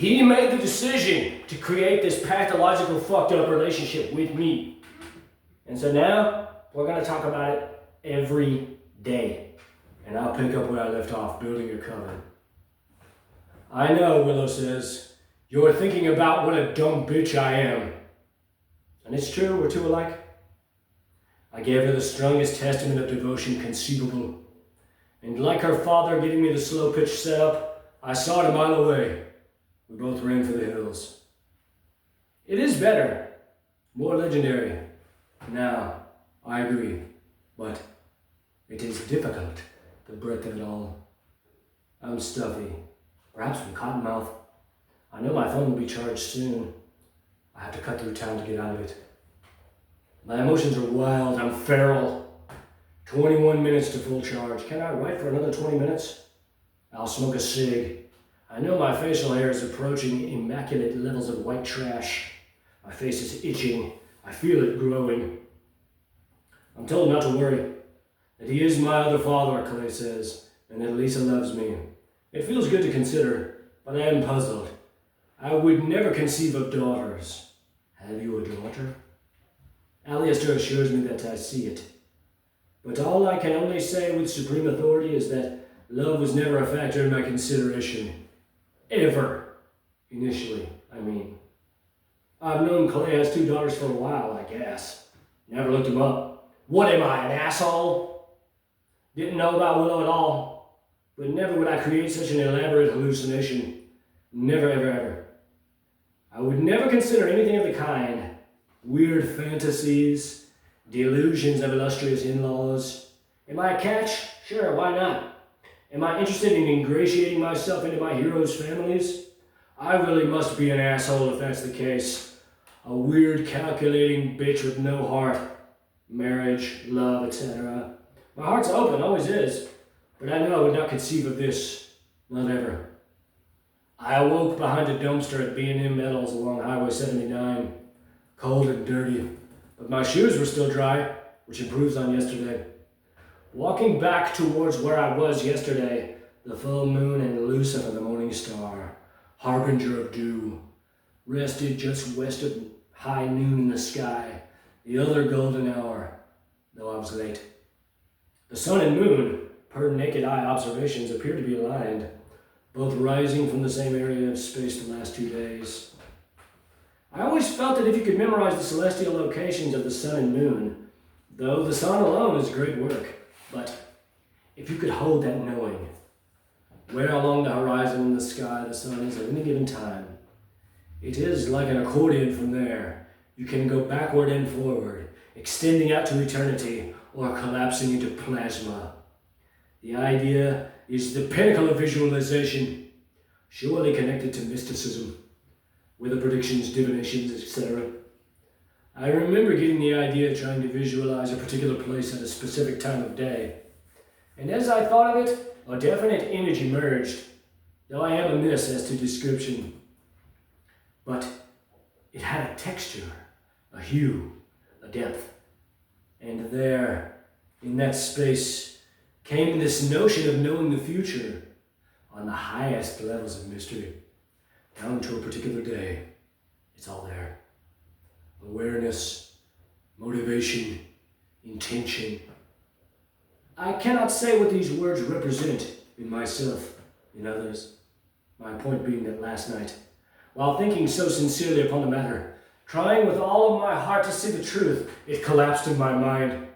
He made the decision to create this pathological fucked up relationship with me. And so now we're gonna talk about it every day. And I'll pick up where I left off, building a coven. I know, Willow says, you're thinking about what a dumb bitch I am. And it's true, we're two alike. I gave her the strongest testament of devotion conceivable. And like her father giving me the slow pitch setup, I saw it a mile away. We both ran for the hills. It is better, more legendary. Now, I agree, but it is difficult, the breadth of it all. I'm stuffy, perhaps from cottonmouth. I know my phone will be charged soon. I have to cut through town to get out of it. My emotions are wild, I'm feral. 21 minutes to full charge. Can I write for another 20 minutes? I'll smoke a cig. I know my facial hair is approaching immaculate levels of white trash. My face is itching. I feel it growing. I'm told not to worry. That he is my other father, Clay says, and that Lisa loves me. It feels good to consider, but I am puzzled. I would never conceive of daughters. Have you a daughter? Alistair assures me that I see it. But all I can only say with supreme authority is that love was never a factor in my consideration. Ever. Initially, I mean. I've known Clay has 2 daughters for a while, I guess. Never looked him up. What am I, an asshole? Didn't know about Willow at all. But never would I create such an elaborate hallucination. Never, ever, ever. I would never consider anything of the kind. Weird fantasies, delusions of illustrious in-laws. Am I a catch? Sure, why not? Am I interested in ingratiating myself into my heroes' families? I really must be an asshole if that's the case. A weird, calculating bitch with no heart. Marriage, love, etc. My heart's open, always is. But I know I would not conceive of this. Not ever. I awoke behind a dumpster at B&M Metals along Highway 79. Cold and dirty. But my shoes were still dry, which improves on yesterday. Walking back towards where I was yesterday, the full moon and Lucifer, the morning star, harbinger of doom, rested just west of high noon in the sky, the other golden hour, though I was late. The sun and moon, per naked eye observations, appear to be aligned, both rising from the same area of space the last 2 days. I always felt that if you could memorize the celestial locations of the sun and moon, though the sun alone is great work, but if you could hold that knowing, where along the horizon in the sky the sun is at any given time, it is like an accordion from there. You can go backward and forward, extending out to eternity or collapsing into plasma. The idea is the pinnacle of visualization, surely connected to mysticism, weather predictions, divinations, etc. I remember getting the idea of trying to visualize a particular place at a specific time of day. And as I thought of it, a definite image emerged, though I am amiss as to description. But it had a texture, a hue, a depth. And there, in that space, came this notion of knowing the future on the highest levels of mystery, down to a particular day. It's all there. Awareness, motivation, intention. I cannot say what these words represent in myself, in others. My point being that last night, while thinking so sincerely upon the matter, trying with all of my heart to see the truth, it collapsed in my mind.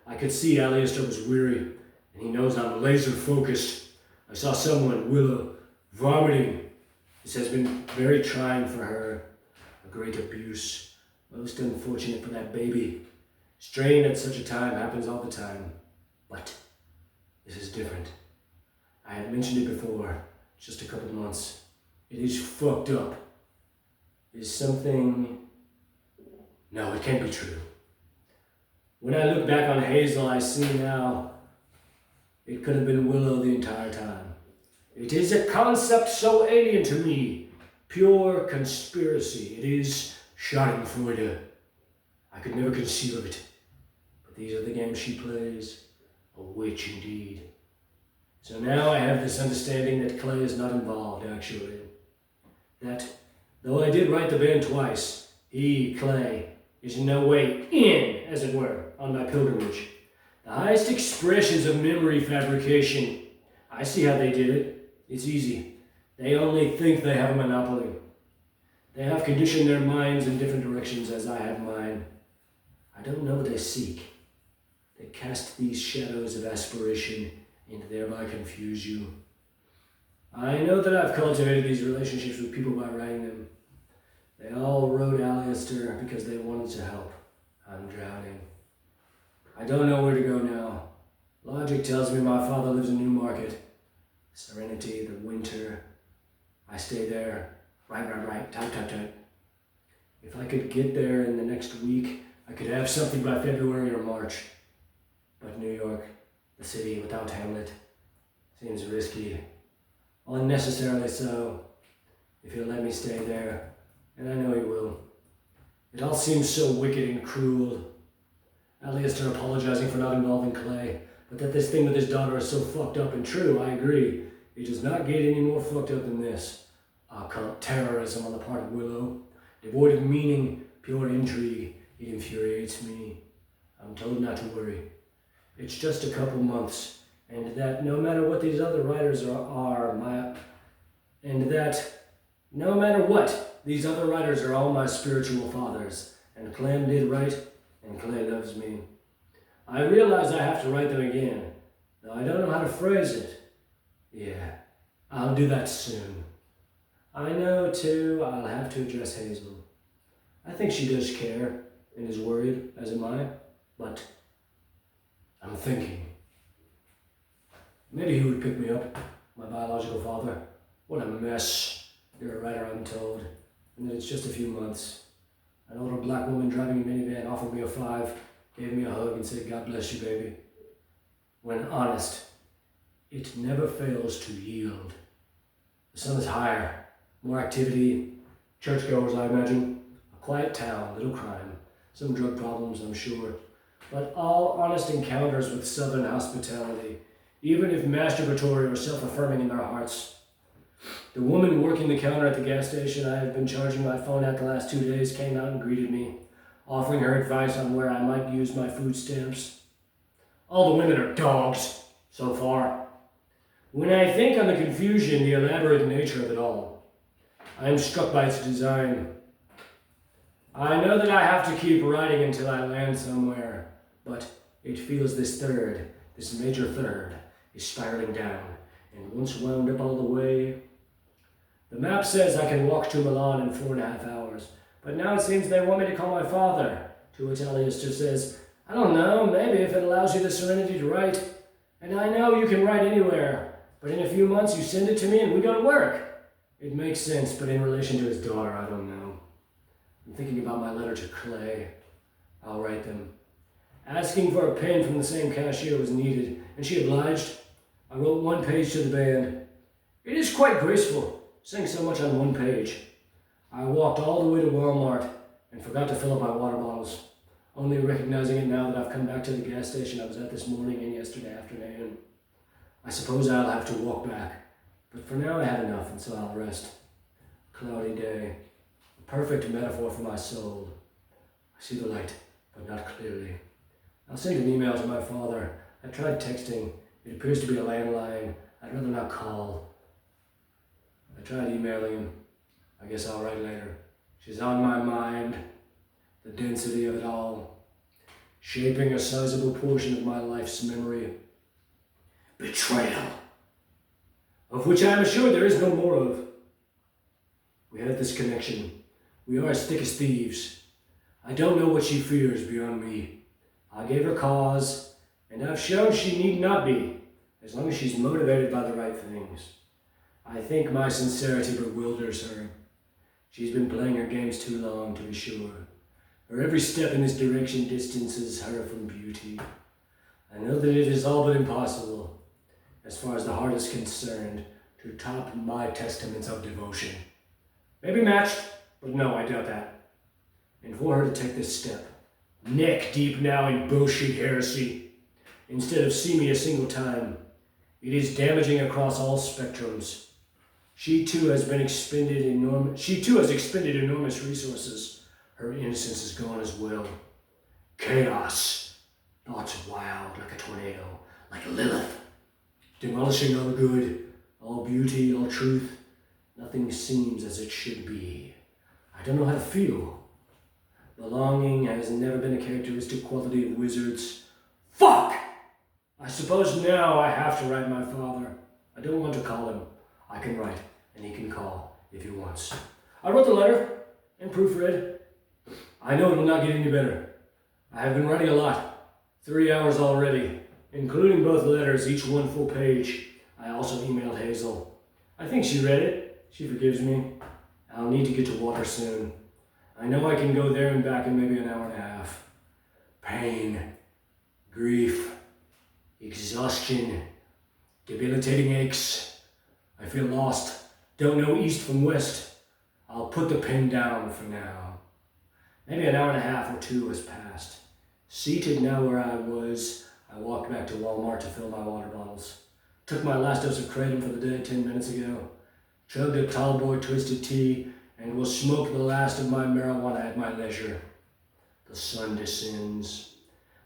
I could see Alistair was weary, and he knows I'm laser focused. I saw someone, Willow, vomiting. This has been very trying for her, a great abuse. Most unfortunate for that baby. Strain at such a time happens all the time. But this is different. I had mentioned it before, just a couple of months. It is fucked up. It is something... No, it can't be true. When I look back on Hazel, I see now it could have been Willow the entire time. It is a concept so alien to me. Pure conspiracy. It is Schadenfreude. I could never conceive of it. But these are the games she plays. A witch indeed. So now I have this understanding that Clay is not involved, actually. that though I did write the band twice, he, Clay, is in no way in, as it were, on my pilgrimage. The highest expressions of memory fabrication. I see how they did it. It's easy. They only think they have a monopoly. They have conditioned their minds in different directions as I have mine. I don't know what they seek. They cast these shadows of aspiration and thereby confuse you. I know that I've cultivated these relationships with people by writing them. They all wrote Alistair because they wanted to help. I'm drowning. I don't know where to go now. Logic tells me my father lives in Newmarket. Serenity, the winter. I stay there. Right. Tight. If I could get there in the next week, I could have something by February or March. But New York, the city without Hamlet, seems risky. Unnecessarily so. If he'll let me stay there, and I know he will. It all seems so wicked and cruel. Alistair apologizing for not involving Clay, but that this thing with his daughter is so fucked up and true, I agree. It does not get any more fucked up than this. Occult terrorism on the part of Willow, devoid of meaning, pure intrigue. It infuriates me. I'm told not to worry. It's just a couple months, and that no matter what these other writers are all my spiritual fathers, and Clem did right, and Clay loves me. I realize I have to write them again, though I don't know how to phrase it. Yeah, I'll do that soon. I know, too, I'll have to address Hazel. I think she does care, and is worried, as am I, but I'm thinking. Maybe he would pick me up, my biological father. What a mess. You're a writer, I'm told, and that it's just a few months. An older black woman driving a minivan offered me a $5, gave me a hug, and said, God bless you, baby. When honest, it never fails to yield. The sun is higher, more activity, churchgoers, I imagine, a quiet town, little crime, some drug problems, I'm sure, but all honest encounters with southern hospitality, even if masturbatory or self-affirming in their hearts. The woman working the counter at the gas station I have been charging my phone at the last 2 days came out and greeted me, offering her advice on where I might use my food stamps. All the women are dogs, so far. When I think on the confusion, the elaborate nature of it all, I am struck by its design. I know that I have to keep writing until I land somewhere, but it feels this major third, is spiraling down, and once wound up all the way. The map says I can walk to Milan in 4.5 hours, but now it seems they want me to call my father, to which Alistair says, I don't know, maybe if it allows you the serenity to write. And I know you can write anywhere, but in a few months you send it to me and we go to work. It makes sense, but in relation to his daughter, I don't know. I'm thinking about my letter to Clay. I'll write them. Asking for a pen from the same cashier was needed, and she obliged. I wrote 1 page to the band. It is quite graceful, saying so much on 1 page. I walked all the way to Walmart and forgot to fill up my water bottles, only recognizing it now that I've come back to the gas station I was at this morning and yesterday afternoon. I suppose I'll have to walk back, but for now I had enough, and so I'll rest. Cloudy day, a perfect metaphor for my soul. I see the light, but not clearly. I'll send an email to my father. I tried texting. It appears to be a landline. I'd rather not call. I tried emailing him. I guess I'll write later. She's on my mind. The density of it all. Shaping a sizable portion of my life's memory. Betrayal. Of which I am assured there is no more of. We have this connection. We are as thick as thieves. I don't know what she fears beyond me. I gave her cause, and I've shown she need not be, as long as she's motivated by the right things. I think my sincerity bewilders her. She's been playing her games too long, to be sure. Her every step in this direction distances her from beauty. I know that it is all but impossible, as far as the heart is concerned, to top my testaments of devotion. Maybe matched, but no, I doubt that. And for her to take this step, neck deep now in bullshit heresy, instead of see me a single time, it is damaging across all spectrums. She too has expended enormous resources. Her innocence is gone as well. Chaos. Thoughts wild like a tornado, like Lilith. Demolishing all good, all beauty, all truth. Nothing seems as it should be. I don't know how to feel. Belonging has never been a characteristic quality of wizards. Fuck! I suppose now I have to write my father. I don't want to call him. I can write, and he can call if he wants. I wrote the letter and proofread. I know it will not get any better. I have been writing a lot. 3 hours already, including both letters, each one full page. I also emailed Hazel. I think she read it. She forgives me. I'll need to get to water soon. I know I can go there and back in maybe an hour and a half. Pain, grief, exhaustion, debilitating aches. I feel lost, don't know east from west. I'll put the pen down for now. Maybe an hour and a half or two has passed. Seated now where I was, I walked back to Walmart to fill my water bottles. Took my last dose of kratom for the day 10 minutes ago. Chugged a tall boy twisted tea and will smoke the last of my marijuana at my leisure. The sun descends.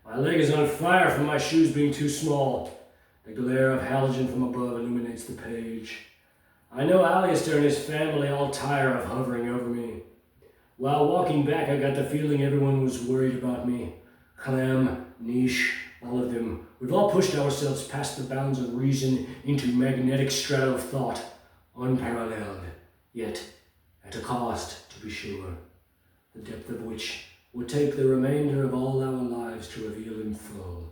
My leg is on fire from my shoes being too small. The glare of halogen from above illuminates the page. I know Alistair and his family all tire of hovering over me. While walking back, I got the feeling everyone was worried about me. Clem, Niche, all of them. We've all pushed ourselves past the bounds of reason into magnetic strata of thought, unparalleled, yet at a cost, to be sure, the depth of which would take the remainder of all our lives to reveal in full.